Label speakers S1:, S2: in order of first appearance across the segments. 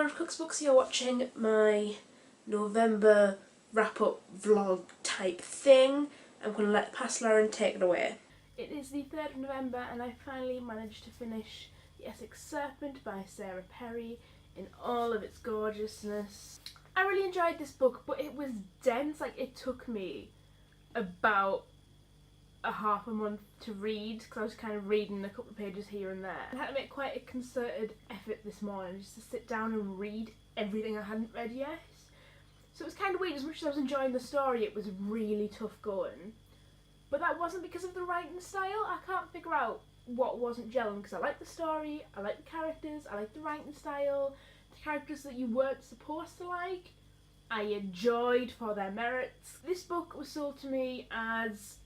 S1: Laura Cooks Books. You're watching my November wrap-up vlog type thing. I'm going to let past Lauren take it away. It is the 3rd of November and I finally managed to finish The Essex Serpent by Sarah Perry in all of its gorgeousness. I really enjoyed this book, but it was dense. Like, it took me about a half a month to read because I was kind of reading a couple of pages here and there. I had to make quite a concerted effort this morning just to sit down and read everything I hadn't read yet. So it was kind of weird. As much as I was enjoying the story, it was really tough going. But that wasn't because of the writing style. I can't figure out what wasn't gelling, because I like the story, I like the characters, I like the writing style. The characters that you weren't supposed to like, I enjoyed for their merits. This book was sold to me as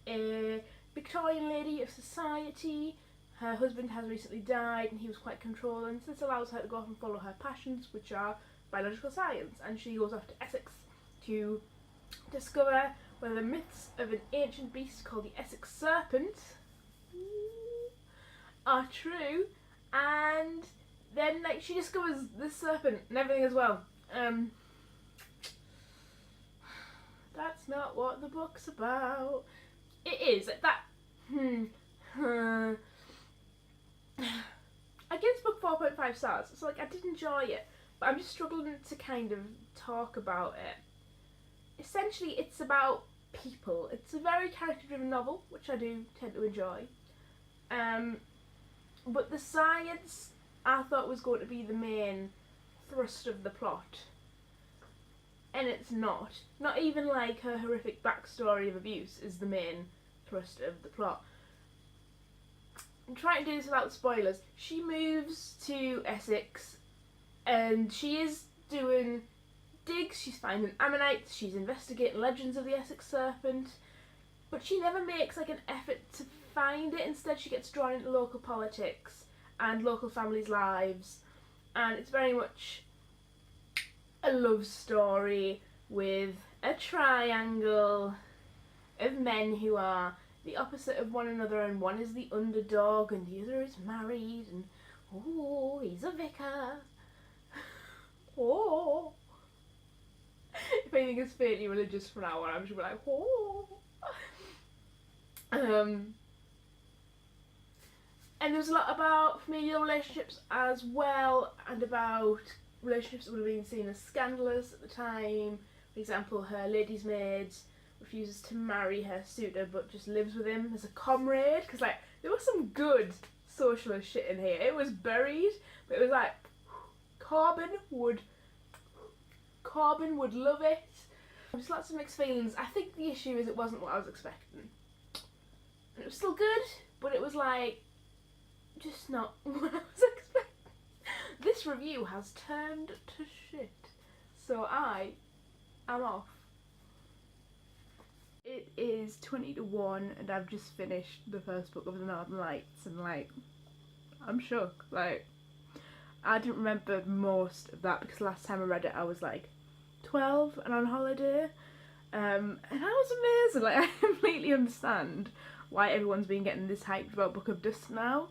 S1: a Victorian lady of society. Her husband has recently died and he was quite controlling, so this allows her to go off and follow her passions, which are biological science, and she goes off to Essex to discover whether the myths of an ancient beast called the Essex Serpent are true, and then she discovers this serpent and everything as well. That's not what the book's about. It is that. I give this book 4.5 stars. So I did enjoy it, but I'm just struggling to kind of talk about it. Essentially, it's about people. It's a very character-driven novel, which I do tend to enjoy. But the science I thought was going to be the main thrust of the plot, and it's not. Not even her horrific backstory of abuse is the main thrust of the plot. I'm trying to do this without spoilers. She moves to Essex and she is doing digs, she's finding ammonites, she's investigating legends of the Essex Serpent, but she never makes an effort to find it. Instead she gets drawn into local politics and local families' lives, and it's very much a love story with a triangle of men who are the opposite of one another, and one is the underdog and the other is married, and oh, he's a vicar. Oh. If anything is faintly religious from now on, I'm just like, oh. And there's a lot about familial relationships as well, and about relationships that would have been seen as scandalous at the time. For example, her lady's maid refuses to marry her suitor but just lives with him as a comrade, because there was some good socialist shit in here. It was buried, but it was Corbyn would love it. Just lots of mixed feelings. I think the issue is it wasn't what I was expecting. And it was still good, but it was just not what I was expecting. This review has turned to shit, so I am off. It is 20 to 1 and I've just finished the first book of the Northern Lights, and I'm shook. I didn't remember most of that because last time I read it I was 12 and on holiday, and I was amazing. I completely understand why everyone's been getting this hyped about Book of Dust now.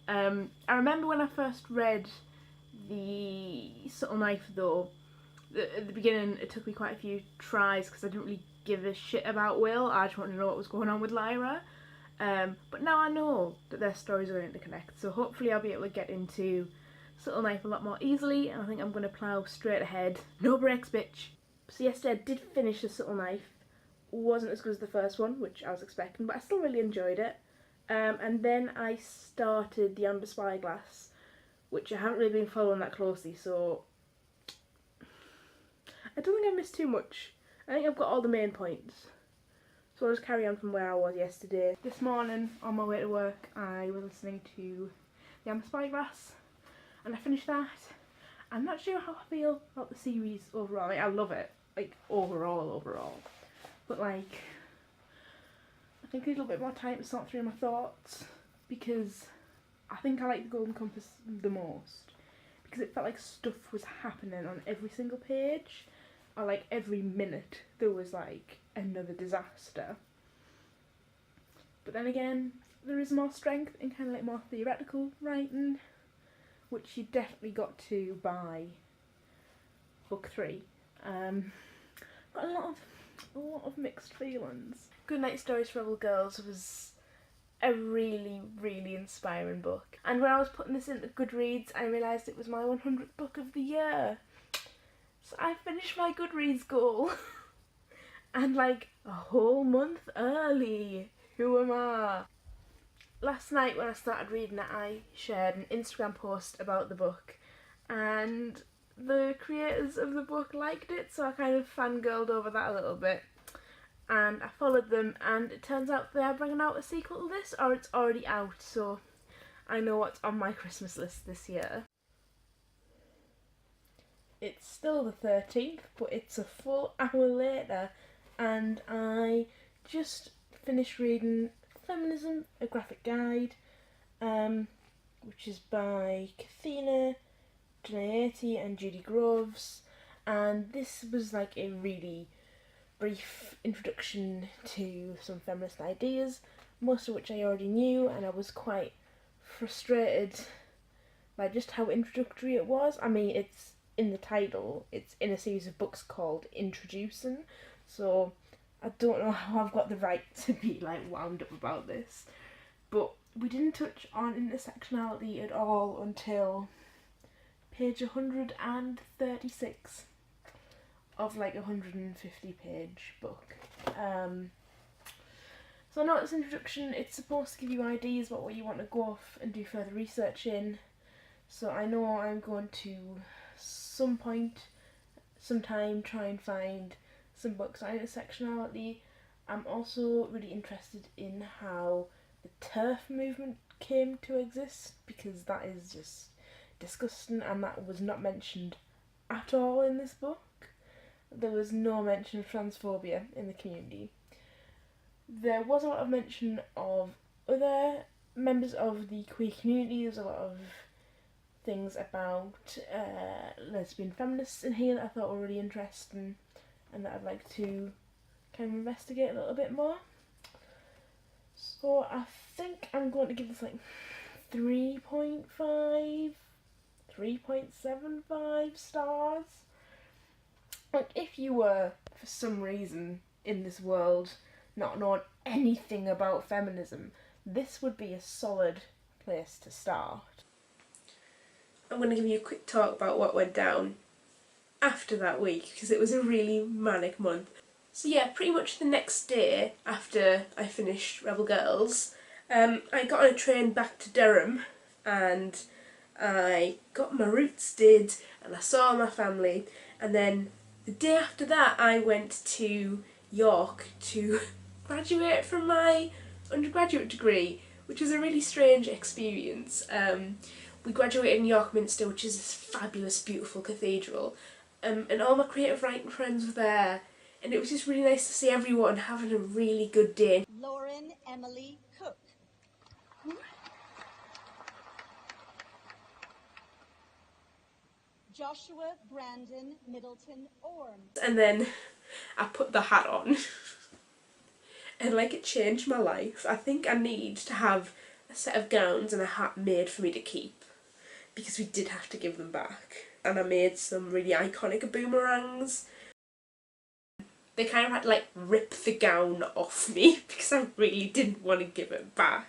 S1: I remember when I first read The Subtle Knife though, at the beginning it took me quite a few tries because I didn't really give a shit about Will. I just wanted to know what was going on with Lyra. But now I know that their stories are going to connect, so hopefully I'll be able to get into Subtle Knife a lot more easily, and I think I'm going to plough straight ahead. No breaks, bitch. So yesterday I did finish The Subtle Knife. Wasn't as good as the first one, which I was expecting, but I still really enjoyed it. And then I started The Amber Spyglass, which I haven't really been following that closely, so I don't think I missed too much. I think I've got all the main points, so I'll just carry on from where I was yesterday. This morning on my way to work I was listening to The Amber Spyglass and I finished that. I'm not sure how I feel about the series overall. I love it, overall, but I think I need a little bit more time to sort through my thoughts, because I think I like the Golden Compass the most because it felt like stuff was happening on every single page, or every minute there was another disaster. But then again, there is more strength in more theoretical writing, which you definitely got to buy book 3. Got a lot of mixed feelings. Goodnight Stories for Rebel Girls was a really, really inspiring book. And when I was putting this into Goodreads, I realised it was my 100th book of the year. So I finished my Goodreads goal. And like a whole month early. Who am I? Last night when I started reading it, I shared an Instagram post about the book. And the creators of the book liked it, so I kind of fangirled over that a little bit. And I followed them, and it turns out they are bringing out a sequel to this, or it's already out, so I know what's on my Christmas list this year. It's still the 13th, but it's a full hour later, and I just finished reading Feminism, a Graphic Guide, which is by Kathina, Janaiti and Judy Groves, and this was like a really brief introduction to some feminist ideas, most of which I already knew, and I was quite frustrated by just how introductory it was. I mean, it's in the title, it's in a series of books called Introducing, so I don't know how I've got the right to be like wound up about this, but we didn't touch on intersectionality at all until page 136 of like a 150 page book. So I know it's an introduction, it's supposed to give you ideas about what you want to go off and do further research in. So I know I'm going to sometime try and find some books on intersectionality. I'm also really interested in how the TERF movement came to exist, because that is just disgusting, and that was not mentioned at all in this book. There was no mention of transphobia in the community. There was a lot of mention of other members of the queer community. There's a lot of things about lesbian feminists in here that I thought were really interesting and that I'd like to kind of investigate a little bit more. So I think I'm going to give this like 3.75 stars. Like, if you were, for some reason, in this world, not knowing anything about feminism, this would be a solid place to start. I'm going to give you a quick talk about what went down after that week, because it was a really manic month. So yeah, pretty much the next day after I finished Rebel Girls, I got on a train back to Durham, and I got my roots did, and I saw my family, and then the day after that I went to York to graduate from my undergraduate degree, which was a really strange experience. We graduated in York Minster, which is this fabulous, beautiful cathedral, and all my creative writing friends were there, and it was just really nice to see everyone having a really good day.
S2: Lauren Emily Cook. Joshua Brandon Middleton Orm.
S1: And then I put the hat on and like it changed my life. I think I need to have a set of gowns and a hat made for me to keep, because we did have to give them back. And I made some really iconic boomerangs. They kind of had to like rip the gown off me because I really didn't want to give it back.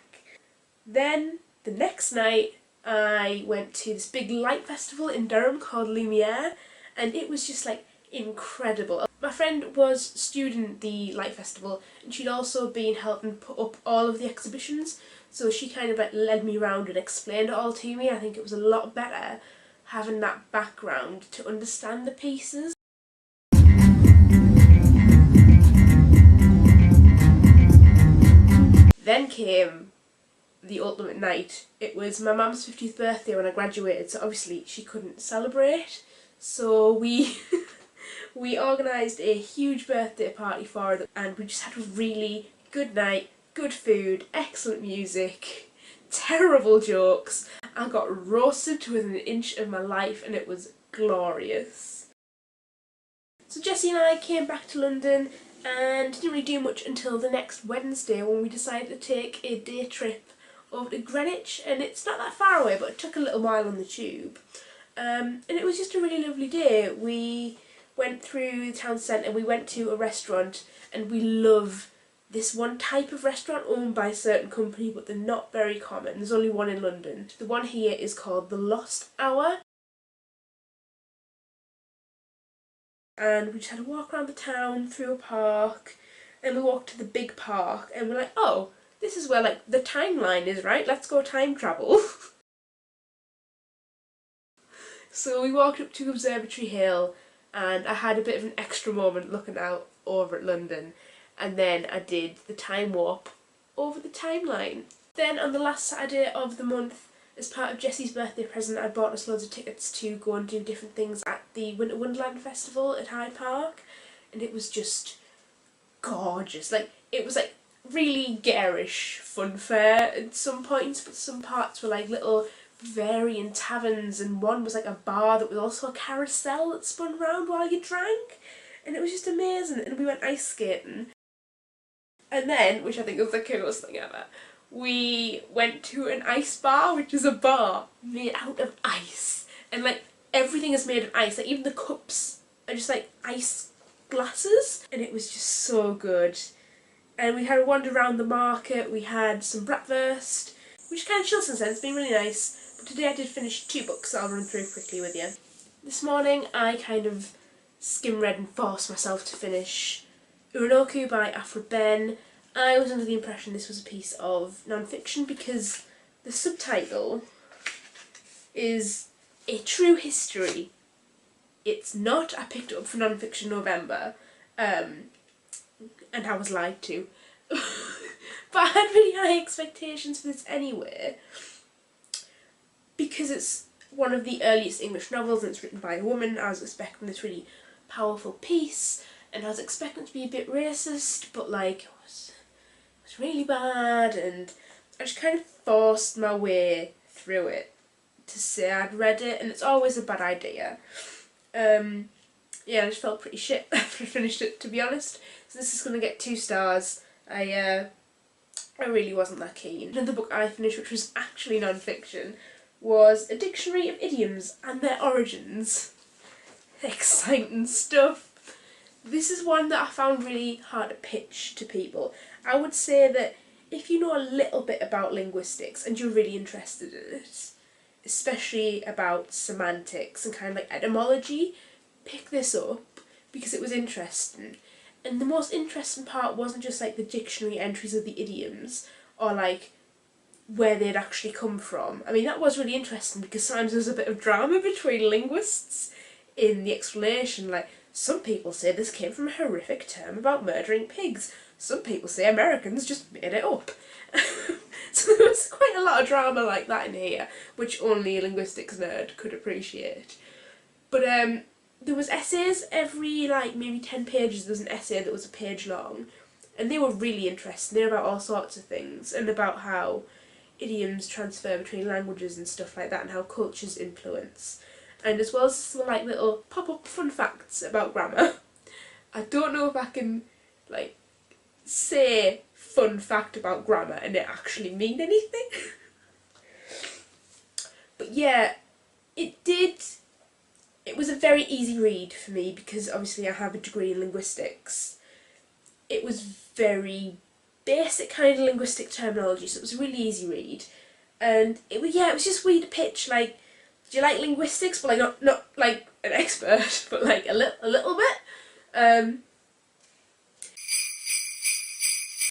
S1: Then the next night I went to this big light festival in Durham called Lumiere, and it was just like incredible. My friend was stewarding the light festival, and she'd also been helping put up all of the exhibitions, so she kind of like led me around and explained it all to me. I think it was a lot better having that background to understand the pieces. Then came the ultimate night. It was my mum's 50th birthday when I graduated, so obviously she couldn't celebrate, so we organised a huge birthday party for her, and we just had a really good night, good food, excellent music, terrible jokes. I got roasted to within an inch of my life, and it was glorious. So Jessie and I came back to London and didn't really do much until the next Wednesday, when we decided to take a day trip over to Greenwich, and it's not that far away, but it took a little while on the tube. And it was just a really lovely day. We went through the town centre, we went to a restaurant, and we love this one type of restaurant owned by a certain company, but they're not very common. There's only one in London. The one here is called The Lost Hour. And we just had to walk around the town, through a park, and we walked to the big park, and we're like, oh, this is where, like, the timeline is, right? Let's go time travel. So we walked up to Observatory Hill, and I had a bit of an extra moment looking out over at London, and then I did the time warp over the timeline. Then on the last Saturday of the month, as part of Jessie's birthday present, I bought us loads of tickets to go and do different things at the Winter Wonderland Festival at Hyde Park, and it was just gorgeous. Like, it was like really garish fun fair at some points, but some parts were like little varying taverns, and one was like a bar that was also a carousel that spun round while you drank, and it was just amazing. And we went ice skating, and then, which I think was the coolest thing ever, we went to an ice bar, which is a bar made out of ice, and like everything is made of ice, like even the cups are just like ice glasses, and it was just so good. And we had a wander around the market, we had some bratwurst, which kind of chilled since then, it's been really nice. But today I did finish 2 books that I'll run through quickly with you. This morning I kind of skim-read and forced myself to finish Uranoku by Afra Ben. I was under the impression this was a piece of non-fiction because the subtitle is A True History. It's not. I picked it up for Non-Fiction November, and I was lied to. But I had really high expectations for this anyway, because it's one of the earliest English novels and it's written by a woman. I was expecting this really powerful piece, and I was expecting it to be a bit racist, but like, it was really bad, and I just kind of forced my way through it to say I'd read it, and it's always a bad idea. Yeah, I just felt pretty shit after I finished it, to be honest. So this is going to get 2 stars. I really wasn't that keen. Another book I finished, which was actually non-fiction, was A Dictionary of Idioms and Their Origins. Exciting stuff. This is one that I found really hard to pitch to people. I would say that if you know a little bit about linguistics and you're really interested in it, especially about semantics and kind of like etymology, pick this up because it was interesting. And the most interesting part wasn't just like the dictionary entries of the idioms or like where they'd actually come from. I mean, that was really interesting because sometimes there's a bit of drama between linguists in the explanation. Like, some people say this came from a horrific term about murdering pigs. Some people say Americans just made it up. So there was quite a lot of drama like that in here, which only a linguistics nerd could appreciate. But there was essays every like maybe 10 pages. There was an essay that was a page long, and they were really interesting. They were about all sorts of things and about how idioms transfer between languages and stuff like that, and how cultures influence. And as well as some like little pop-up fun facts about grammar. I don't know if I can like say fun fact about grammar and it actually mean anything. But yeah, it was a very easy read for me because obviously I have a degree in linguistics. It was very basic kind of linguistic terminology, so it was a really easy read. And it was just weird to pitch, like, do you like linguistics? But like not like an expert, but like a little bit.